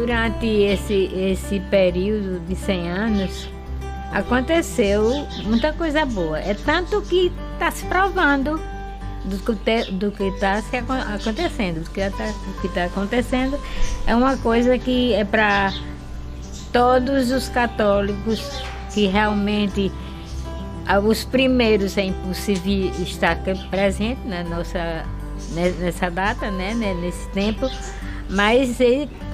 Durante esse período de 100 anos, aconteceu muita coisa boa. É tanto que está se provando do que está acontecendo. O que está acontecendo é uma coisa que é para todos os católicos, que realmente os primeiros é impossível estar presente nessa data, né, nesse tempo, mas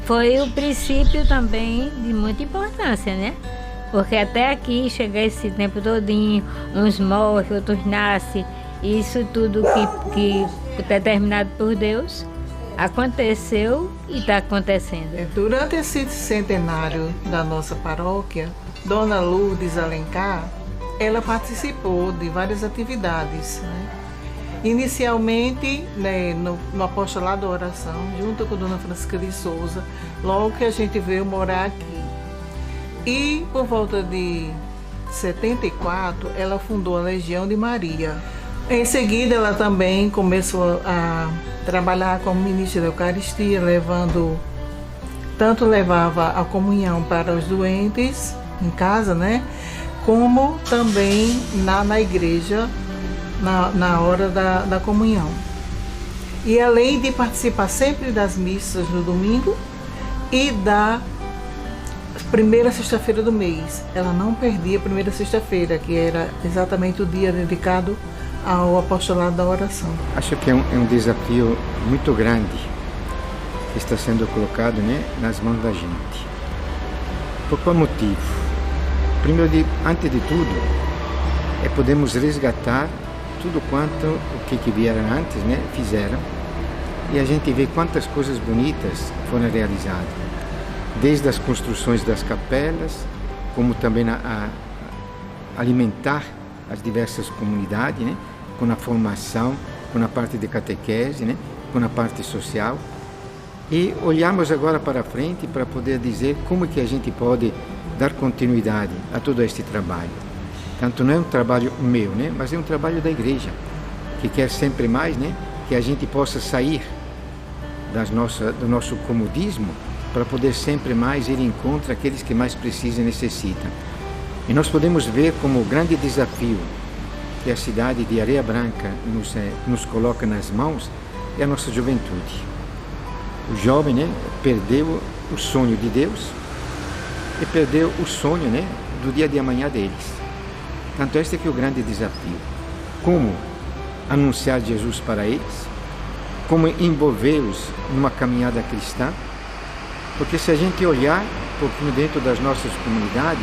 foi o princípio também de muita importância, né? Porque até aqui chega esse tempo todinho, uns morrem, outros nascem, isso tudo que é determinado por Deus aconteceu e está acontecendo. Durante esse centenário da nossa paróquia, Dona Lourdes Alencar, ela participou de várias atividades, né? Inicialmente, né, no apostolado da oração, junto com Dona Francisca de Souza, logo que a gente veio morar aqui. E por volta de 74, ela fundou a Legião de Maria. Em seguida, ela também começou a trabalhar como ministra da Eucaristia, levava a comunhão para os doentes em casa, né? Como também na igreja, na hora da comunhão. E além de participar sempre das missas no domingo e da primeira sexta-feira do mês, ela não perdia a primeira sexta-feira, que era exatamente o dia dedicado ao apostolado da oração. Acho que é um desafio muito grande que está sendo colocado, né, nas mãos da gente. Por qual motivo? Primeiro, antes de tudo, podemos resgatar tudo quanto o que vieram antes, né, fizeram, e a gente vê quantas coisas bonitas foram realizadas, desde as construções das capelas, como também a alimentar as diversas comunidades, né, com a formação, com a parte de catequese, né, com a parte social. E olhamos agora para frente para poder dizer como que a gente pode dar continuidade a todo este trabalho. Tanto não é um trabalho meu, né, mas é um trabalho da igreja, que quer sempre mais, né, que a gente possa sair do nosso comodismo para poder sempre mais ir em encontro àqueles que mais precisam e necessitam. E nós podemos ver como o grande desafio que a cidade de Areia Branca nos coloca nas mãos é a nossa juventude. O jovem, né, perdeu o sonho de Deus e perdeu o sonho, né, do dia de amanhã deles. Tanto este que é o grande desafio. Como anunciar Jesus para eles, como envolvê-los numa caminhada cristã, porque se a gente olhar um pouquinho dentro das nossas comunidades,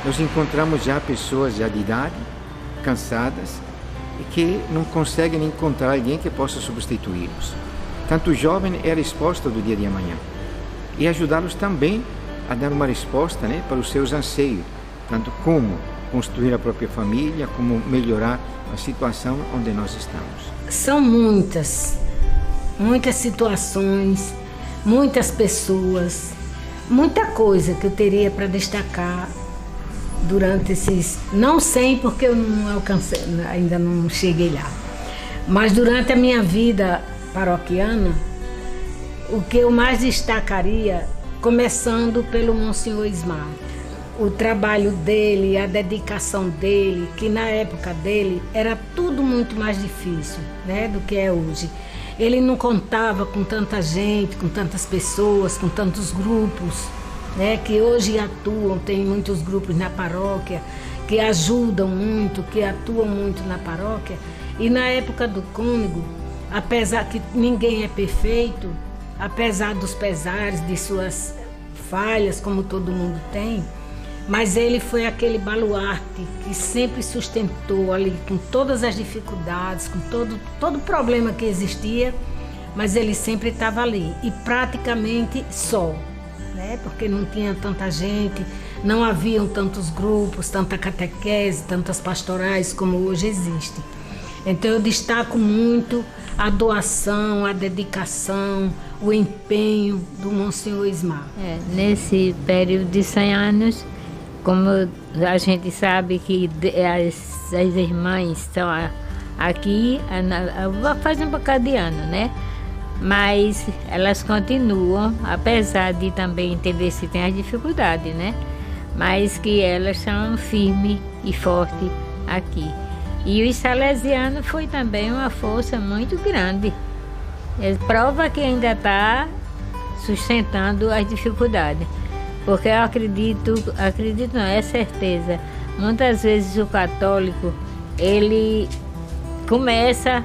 nós encontramos já pessoas já de idade, cansadas, e que não conseguem encontrar alguém que possa substituí-los. Tanto o jovem é a resposta do dia de amanhã, e ajudá-los também a dar uma resposta, né, para os seus anseios, tanto como construir a própria família, como melhorar a situação onde nós estamos. São muitas situações, muitas pessoas, muita coisa que eu teria para destacar durante esses... Não sei porque eu não alcancei, ainda não cheguei lá. Mas durante a minha vida paroquiana, o que eu mais destacaria, começando pelo Monsenhor Ismar. O trabalho dele, a dedicação dele, que na época dele era tudo muito mais difícil, né, do que é hoje. Ele não contava com tanta gente, com tantas pessoas, com tantos grupos, né, que hoje atuam, tem muitos grupos na paróquia, que ajudam muito, que atuam muito na paróquia. E na época do cônego, apesar que ninguém é perfeito, apesar dos pesares, de suas falhas, como todo mundo tem, mas ele foi aquele baluarte que sempre sustentou ali com todas as dificuldades, com todo problema que existia, mas ele sempre estava ali e praticamente só, né? Porque não tinha tanta gente, não haviam tantos grupos, tanta catequese, tantas pastorais como hoje existe. Então eu destaco muito a doação, a dedicação, o empenho do Monsenhor Ismar. Nesse período de 100 anos, como a gente sabe que as irmãs estão aqui, faz um bocado de ano, né? mas elas continuam, apesar de também entender se tem as dificuldades, né? Mas que elas são firmes e fortes aqui. E os salesianos foi também uma força muito grande. Ele prova que ainda está sustentando as dificuldades. Porque eu acredito não, é certeza. Muitas vezes o católico, ele começa,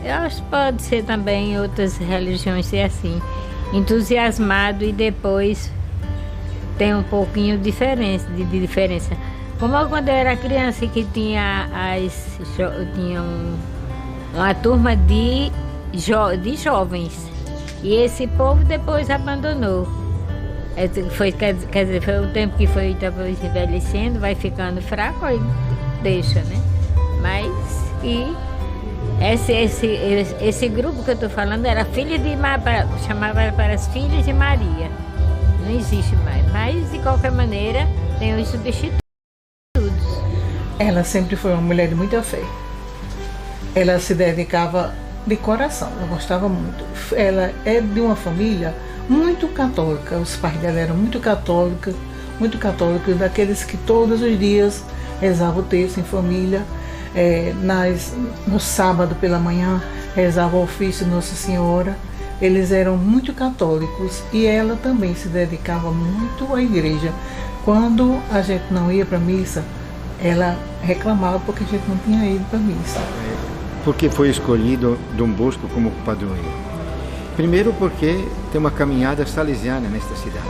eu acho que pode ser também em outras religiões ser assim, entusiasmado e depois tem um pouquinho de diferença. Como quando eu era criança que tinha uma turma de jovens e esse povo depois abandonou. Quer dizer, foi o tempo que foi depois envelhecendo, vai ficando fraco, aí deixa, né? Mas esse grupo que eu estou falando era filha de chamava para as filhas de Maria. Não existe mais, mas de qualquer maneira tem os substitutos. Ela sempre foi uma mulher de muita fé. Ela se dedicava de coração, ela gostava muito. Ela é de uma família muito católica, os pais dela eram muito católicos, daqueles que todos os dias rezavam o texto em família. No sábado pela manhã rezava o ofício Nossa Senhora. Eles eram muito católicos e ela também se dedicava muito à igreja. Quando a gente não ia para a missa, ela reclamava porque a gente não tinha ido para a missa. Por que foi escolhido Dom Bosco como padroeiro? Primeiro porque tem uma caminhada salesiana nesta cidade.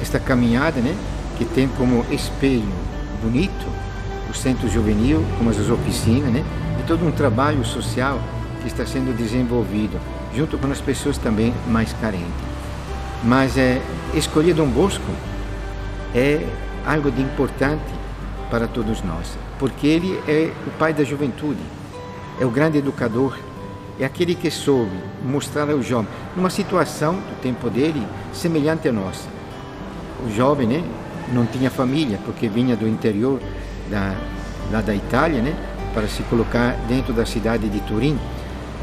Esta caminhada, né, que tem como espelho bonito o centro juvenil, como as oficinas, né, e todo um trabalho social que está sendo desenvolvido, junto com as pessoas também mais carentes. Mas escolher Dom Bosco é algo de importante para todos nós, porque ele é o pai da juventude, é o grande educador, é aquele que soube mostrar ao jovem, numa situação do tempo dele, semelhante à nossa. O jovem, né, não tinha família, porque vinha do interior lá da Itália, né, para se colocar dentro da cidade de Turim,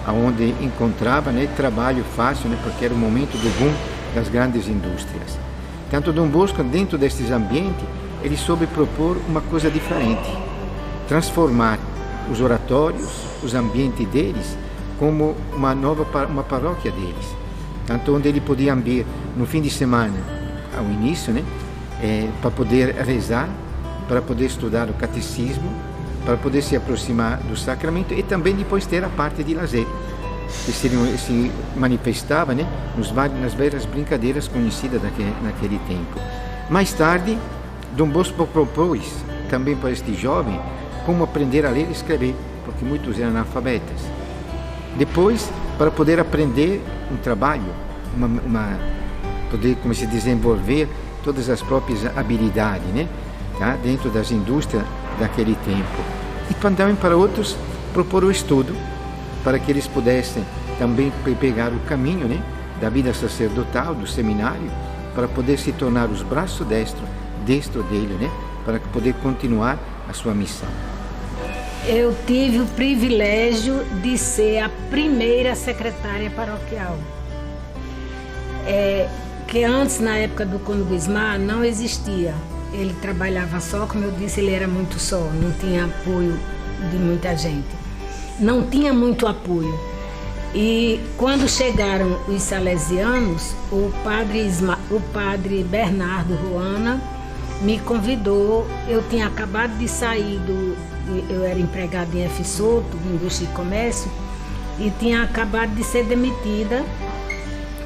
onde encontrava, né, trabalho fácil, né, porque era o momento do boom das grandes indústrias. Tanto Dom Bosco, dentro destes ambientes, ele soube propor uma coisa diferente, transformar os oratórios, os ambientes deles, como uma paróquia deles. Tanto onde ele podia vir no fim de semana, ao início, né, para poder rezar, para poder estudar o catecismo, para poder se aproximar do sacramento e também depois ter a parte de lazer, que se manifestava, né, nas várias brincadeiras conhecidas naquele tempo. Mais tarde, Dom Bosco propôs também para este jovem como aprender a ler e escrever, porque muitos eram analfabetas. Depois, para poder aprender um trabalho, poder como se desenvolver todas as próprias habilidades, né, tá, dentro das indústrias daquele tempo. E também para outros propor o estudo, para que eles pudessem também pegar o caminho, né, da vida sacerdotal, do seminário, para poder se tornar os braços destro dele, né, para poder continuar a sua missão. Eu tive o privilégio de ser a primeira secretária paroquial. Que antes, na época do Conde Guismar, não existia. Ele trabalhava só, como eu disse, ele era muito só, não tinha apoio de muita gente. Não tinha muito apoio. E quando chegaram os salesianos, o padre Bernardo Ruana me convidou. Eu tinha acabado de sair eu era empregada em F. Soto, Indústria e Comércio, e tinha acabado de ser demitida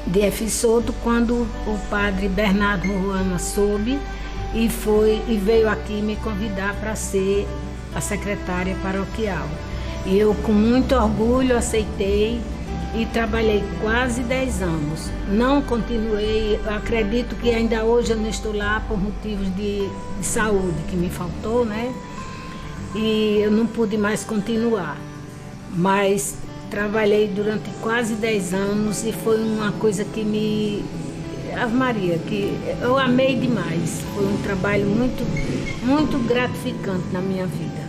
de F. Soto quando o padre Bernardo Ruana soube e veio aqui me convidar para ser a secretária paroquial. E eu, com muito orgulho, aceitei e trabalhei quase 10 anos. Não continuei, acredito que ainda hoje eu não estou lá por motivos de saúde que me faltou, né? E eu não pude mais continuar. Mas trabalhei durante quase 10 anos e foi uma coisa que Ave Maria, que eu amei demais. Foi um trabalho muito, muito gratificante na minha vida.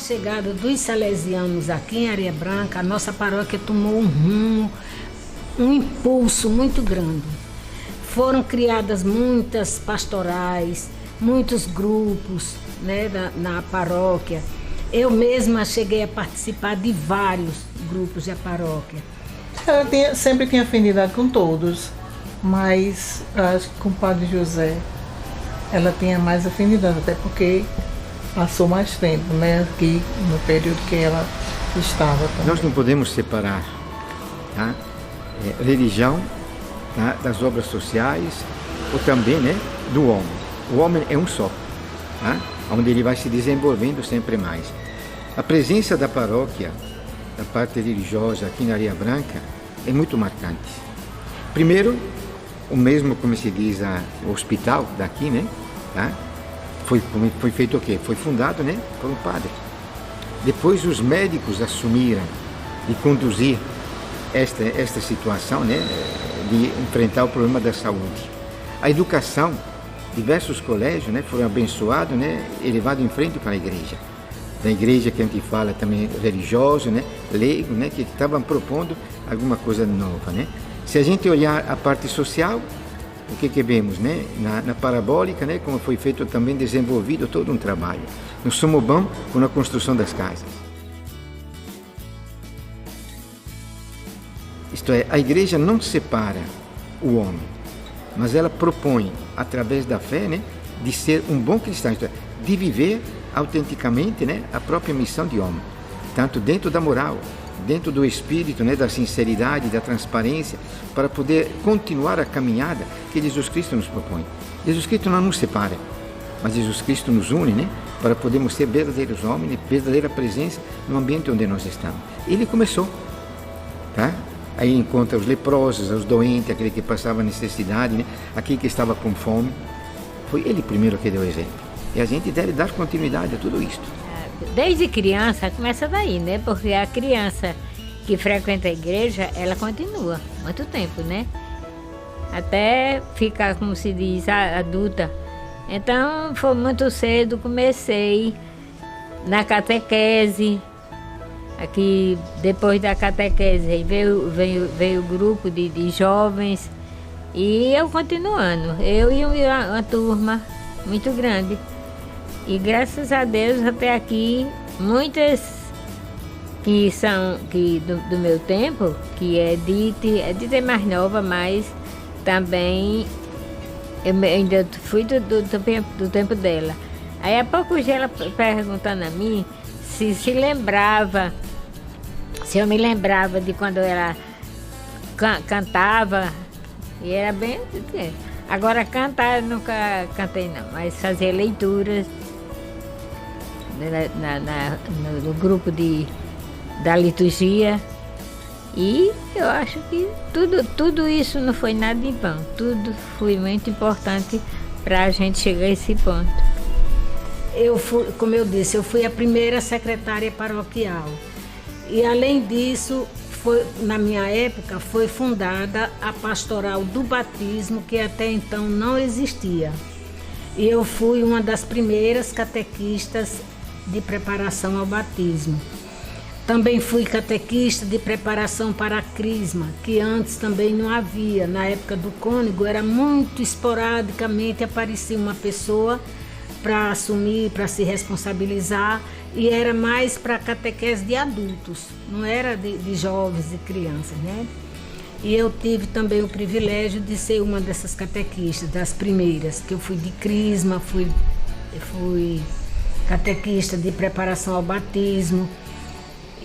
chegada dos salesianos aqui em Areia Branca, a nossa paróquia tomou um rumo, um impulso muito grande. Foram criadas muitas pastorais, muitos grupos, né, na paróquia. Eu mesma cheguei a participar de vários grupos da paróquia. Ela sempre tinha afinidade com todos, mas acho que com o Padre José ela tinha mais afinidade, até porque passou mais tempo, né, aqui no período que ela estava também. Nós não podemos separar, tá, religião, tá, das obras sociais ou também, né, do homem. O homem é um só, tá, onde ele vai se desenvolvendo sempre mais. A presença da paróquia, da parte religiosa aqui na Areia Branca, é muito marcante. Primeiro, o mesmo, como se diz, o hospital daqui, né, tá, foi feito o quê? Foi fundado, né, por um padre. Depois os médicos assumiram de conduzir esta situação, né, de enfrentar o problema da saúde. A educação, diversos colégios, né, foram abençoados, né, e levados em frente para a igreja. Da igreja que a gente fala também religioso, né, leigo, né, que estavam propondo alguma coisa nova, né. Se a gente olhar a parte social, o que vemos, né, na parabólica, né, como foi feito também, desenvolvido todo um trabalho. Nós somos bons com a construção das casas. Isto é, a igreja não separa o homem, mas ela propõe, através da fé, né, de ser um bom cristão, isto é, de viver autenticamente, né, a própria missão de homem, tanto dentro da moral, dentro do espírito, né, da sinceridade, da transparência, para poder continuar a caminhada que Jesus Cristo nos propõe. Jesus Cristo não nos separa, mas Jesus Cristo nos une, né, para podermos ser verdadeiros homens, verdadeira presença no ambiente onde nós estamos. Ele começou, tá? Aí encontra os leprosos, os doentes, aquele que passava necessidade, né, aquele que estava com fome. Foi ele primeiro que deu exemplo. E a gente deve dar continuidade a tudo isto. Desde criança, começa daí, né? Porque a criança que frequenta a igreja, ela continua muito tempo, né? Até ficar, como se diz, adulta. Então, foi muito cedo, comecei na catequese. Aqui, depois da catequese, veio o grupo de jovens. E eu continuando. Eu e uma turma muito grande. E graças a Deus até aqui, muitas que são do meu tempo, que é Dite é mais nova, mas também eu ainda fui do tempo dela. Aí há pouco dia ela perguntando a mim se lembrava, se eu me lembrava de quando ela cantava, e era bem. Agora cantar eu nunca cantei não, mas fazer leituras no grupo da liturgia. E eu acho que tudo isso não foi nada em vão. Tudo foi muito importante para a gente chegar a esse ponto. Como eu disse, eu fui a primeira secretária paroquial. E além disso, na minha época, foi fundada a pastoral do batismo, que até então não existia. E eu fui uma das primeiras catequistas de preparação ao batismo. Também fui catequista de preparação para a crisma, que antes também não havia. Na época do cônego, era muito esporadicamente, aparecia uma pessoa para assumir, para se responsabilizar, e era mais para catequese de adultos, não era de jovens e crianças, né? E eu tive também o privilégio de ser uma dessas catequistas, das primeiras, que eu fui de crisma, fui catequista de preparação ao batismo,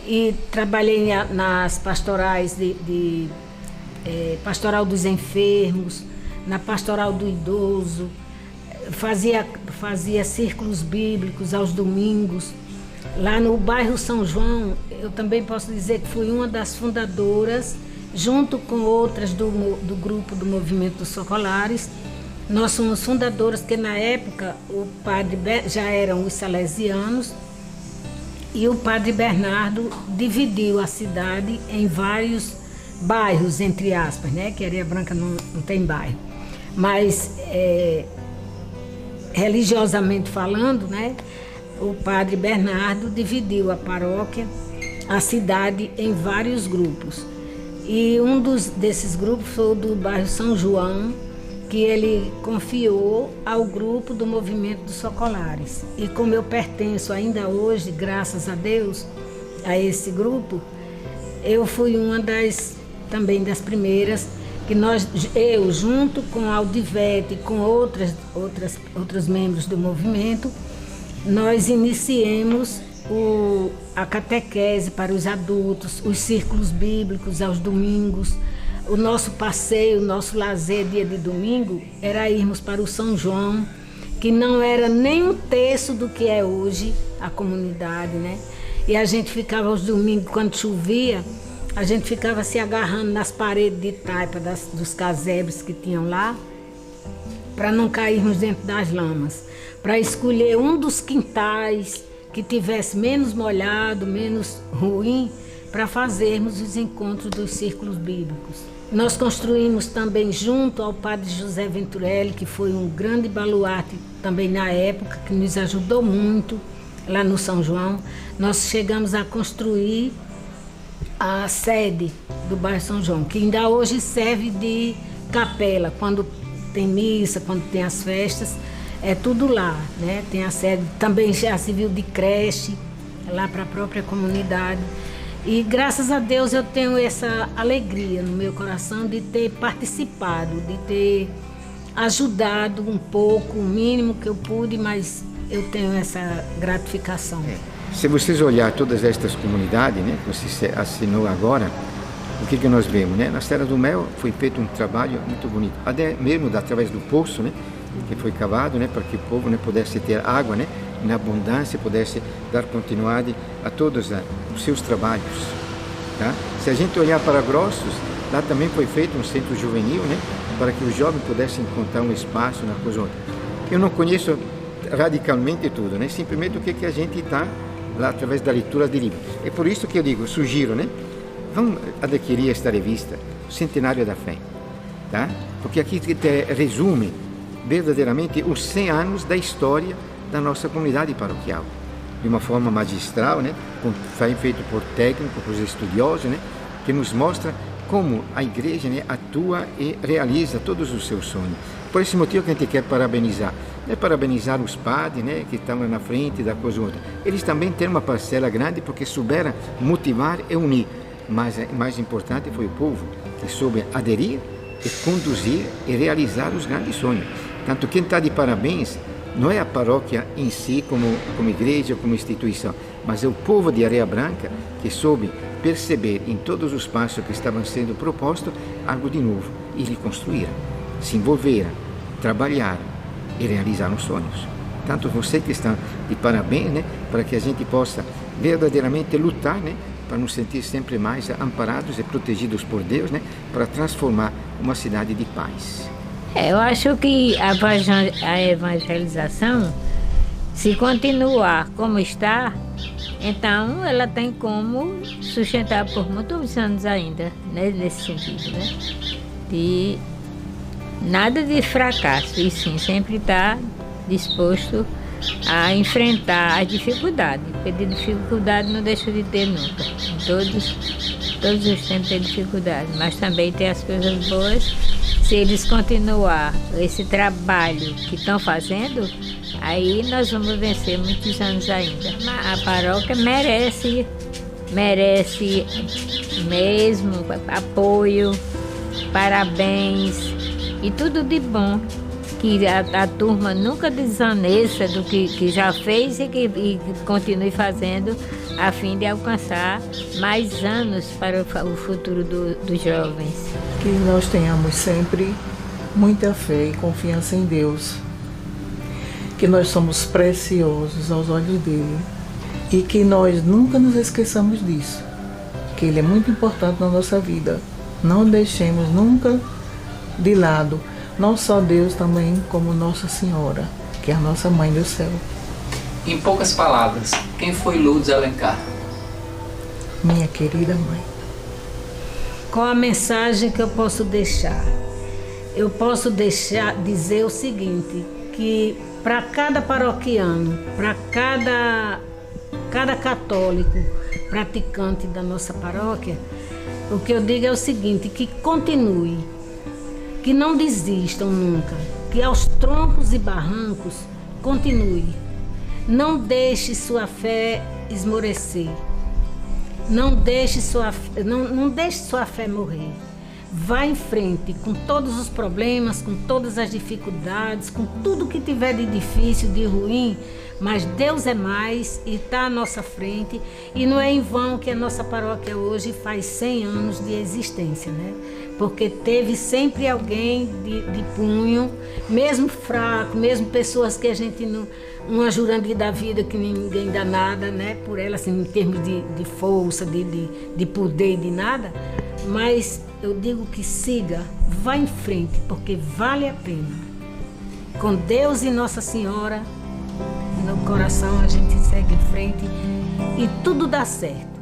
e trabalhei nas pastorais pastoral dos enfermos, na pastoral do idoso, fazia círculos bíblicos aos domingos. Lá no bairro São João, eu também posso dizer que fui uma das fundadoras, junto com outras do grupo do Movimento dos Socolares. Nós somos fundadoras, que na época o padre já eram os salesianos, e o padre Bernardo dividiu a cidade em vários bairros, entre aspas, né? Que Areia Branca não tem bairro. Mas, religiosamente falando, né? o padre Bernardo dividiu a paróquia, a cidade, em vários grupos. E um desses grupos foi o do bairro São João, que ele confiou ao grupo do Movimento dos Socolares. E como eu pertenço ainda hoje, graças a Deus, a esse grupo, eu fui uma também das primeiras que eu junto com a Aldivete e com outros membros do movimento, nós iniciemos a catequese para os adultos, os círculos bíblicos aos domingos. O nosso passeio, o nosso lazer dia de domingo era irmos para o São João, que não era nem um terço do que é hoje a comunidade, né? E a gente ficava aos domingos, quando chovia, a gente ficava se agarrando nas paredes de taipa dos casebres que tinham lá, para não cairmos dentro das lamas, para escolher um dos quintais que tivesse menos molhado, menos ruim, para fazermos os encontros dos círculos bíblicos. Nós construímos também junto ao padre José Venturelli, que foi um grande baluarte também na época, que nos ajudou muito lá no São João. Nós chegamos a construir a sede do bairro São João, que ainda hoje serve de capela, quando tem missa, quando tem as festas, é tudo lá, né? Tem a sede, também já serviu de creche, lá para a própria comunidade. E graças a Deus eu tenho essa alegria no meu coração de ter participado, de ter ajudado um pouco, o mínimo que eu pude, mas eu tenho essa gratificação. Se vocês olhar todas estas comunidades, né, que você assinou agora, o que nós vemos, né? Na Serra do Mel foi feito um trabalho muito bonito, até mesmo através do poço, né, que foi cavado, né, para que o povo, né, pudesse ter água, né, na abundância, pudesse dar continuidade a todos os seus trabalhos. Tá? Se a gente olhar para Grossos, lá também foi feito um centro juvenil, né, para que os jovens pudessem encontrar um espaço na coisa outra. Eu não conheço radicalmente tudo, né, simplesmente o que a gente está lá através da leitura de livros. É por isso que eu digo, sugiro, né, vamos adquirir esta revista, o Centenário da Fé, tá? Porque aqui resume verdadeiramente os 100 anos da história da nossa comunidade paroquial, de uma forma magistral, né? Feito por técnicos, por estudiosos, né? Que nos mostra como a igreja, né, atua e realiza todos os seus sonhos. Por esse motivo que a gente quer parabenizar. Não é parabenizar os padres, né, que estão lá na frente da coisa outra. Eles também têm uma parcela grande porque souberam motivar e unir. Mas o mais importante foi o povo que soube aderir e conduzir e realizar os grandes sonhos. Tanto quem está de parabéns não é a paróquia em si como igreja, como instituição, mas é o povo de Areia Branca que soube perceber em todos os passos que estavam sendo propostos algo de novo e reconstruíram, se envolveram, trabalharam e realizaram sonhos. Tanto você que está de parabéns, né, para que a gente possa verdadeiramente lutar, né, para nos sentir sempre mais amparados e protegidos por Deus, né, para transformar uma cidade de paz. Eu acho que a evangelização, se continuar como está, então ela tem como sustentar por muitos anos ainda, né, nesse sentido, né? De nada de fracasso, e sim sempre estar disposto a enfrentar a dificuldade, porque de dificuldade não deixa de ter nunca. Todos os tempos tem dificuldade, mas também tem as coisas boas. Se eles continuar esse trabalho que estão fazendo, aí nós vamos vencer muitos anos ainda. A paróquia merece mesmo apoio, parabéns e tudo de bom. Que a turma nunca desaneça do que já fez e que continue fazendo a fim de alcançar mais anos para o futuro dos jovens. Que nós tenhamos sempre muita fé e confiança em Deus, que nós somos preciosos aos olhos dele e que nós nunca nos esqueçamos disso, que ele é muito importante na nossa vida. Não deixemos nunca de lado, não só Deus, também como Nossa Senhora, que é a nossa Mãe do Céu. Em poucas palavras, quem foi Lourdes Alencar? Minha querida mãe. Qual a mensagem que eu posso deixar? Eu posso dizer o seguinte, que para cada paroquiano, para cada católico praticante da nossa paróquia, o que eu digo é o seguinte, que continue, que não desistam nunca, que aos troncos e barrancos continue. Não deixe sua fé esmorecer. Não deixe sua fé morrer. Vá em frente com todos os problemas, com todas as dificuldades, com tudo que tiver de difícil, de ruim, mas Deus é mais e está à nossa frente, e não é em vão que a nossa paróquia hoje faz 100 anos de existência, né? Porque teve sempre alguém de punho, mesmo fraco, mesmo pessoas que a gente não... uma Jurandir da vida que ninguém dá nada, né? Por ela, assim, em termos de força, de poder, de nada. Mas eu digo que siga, vá em frente, porque vale a pena. Com Deus e Nossa Senhora no coração, a gente segue em frente e tudo dá certo.